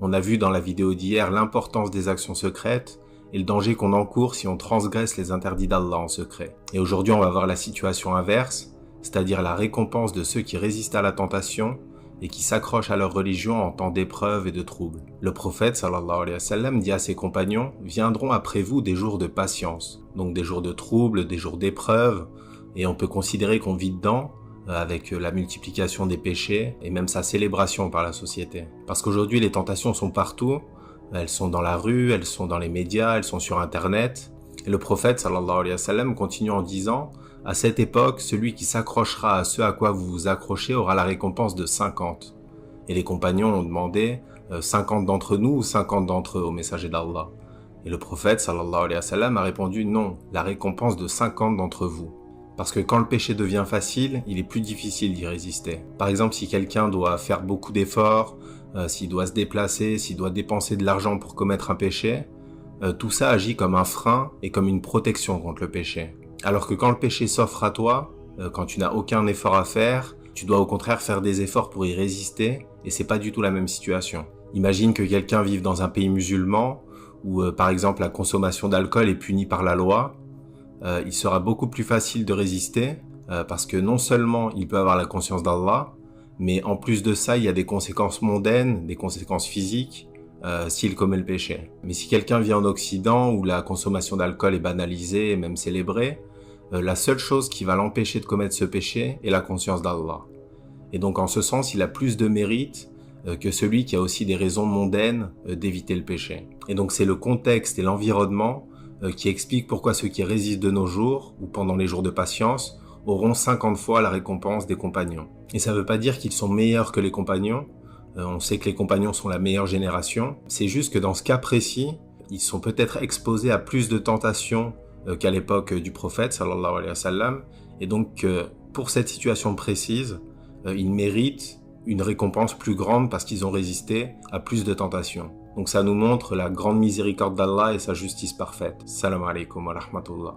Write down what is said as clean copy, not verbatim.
On a vu dans la vidéo d'hier l'importance des actions secrètes et le danger qu'on encourt si on transgresse les interdits d'Allah en secret. Et aujourd'hui, on va voir la situation inverse, c'est-à-dire la récompense de ceux qui résistent à la tentation et qui s'accrochent à leur religion en temps d'épreuve et de troubles. Le prophète sallallahu alayhi wa sallam dit à ses compagnons « Viendront après vous des jours de patience », donc des jours de troubles, des jours d'épreuve, et on peut considérer qu'on vit dedans avec la multiplication des péchés et même sa célébration par la société. Parce qu'aujourd'hui, les tentations sont partout, elles sont dans la rue, elles sont dans les médias, elles sont sur Internet. Et le prophète sallallahu alayhi wa sallam continue en disant « À cette époque, celui qui s'accrochera à ce à quoi vous vous accrochez aura la récompense de 50. » Et les compagnons ont demandé « 50 d'entre nous ou 50 d'entre eux au messager d'Allah ?» Et le prophète sallallahu alayhi wa sallam a répondu « Non, la récompense de 50 d'entre vous. » Parce que quand le péché devient facile, il est plus difficile d'y résister. Par exemple, si quelqu'un doit faire beaucoup d'efforts, s'il doit se déplacer, s'il doit dépenser de l'argent pour commettre un péché, tout ça agit comme un frein et comme une protection contre le péché. Alors que quand le péché s'offre à toi, quand tu n'as aucun effort à faire, tu dois au contraire faire des efforts pour y résister, et c'est pas du tout la même situation. Imagine que quelqu'un vive dans un pays musulman, où par exemple la consommation d'alcool est punie par la loi, il sera beaucoup plus facile de résister, parce que non seulement il peut avoir la conscience d'Allah, mais en plus de ça, il y a des conséquences mondaines, des conséquences physiques, s'il commet le péché. Mais si quelqu'un vit en Occident, où la consommation d'alcool est banalisée et même célébrée, la seule chose qui va l'empêcher de commettre ce péché est la conscience d'Allah. Et donc en ce sens, il a plus de mérite que celui qui a aussi des raisons mondaines d'éviter le péché. Et donc c'est le contexte et l'environnement qui expliquent pourquoi ceux qui résistent de nos jours, ou pendant les jours de patience, auront 50 fois la récompense des compagnons. Et ça ne veut pas dire qu'ils sont meilleurs que les compagnons, on sait que les compagnons sont la meilleure génération, c'est juste que dans ce cas précis, ils sont peut-être exposés à plus de tentations qu'à l'époque du prophète, sallallahu alayhi wa sallam, et donc pour cette situation précise, ils méritent une récompense plus grande parce qu'ils ont résisté à plus de tentations. Donc ça nous montre la grande miséricorde d'Allah et sa justice parfaite. Salam alaikum wa rahmatullah.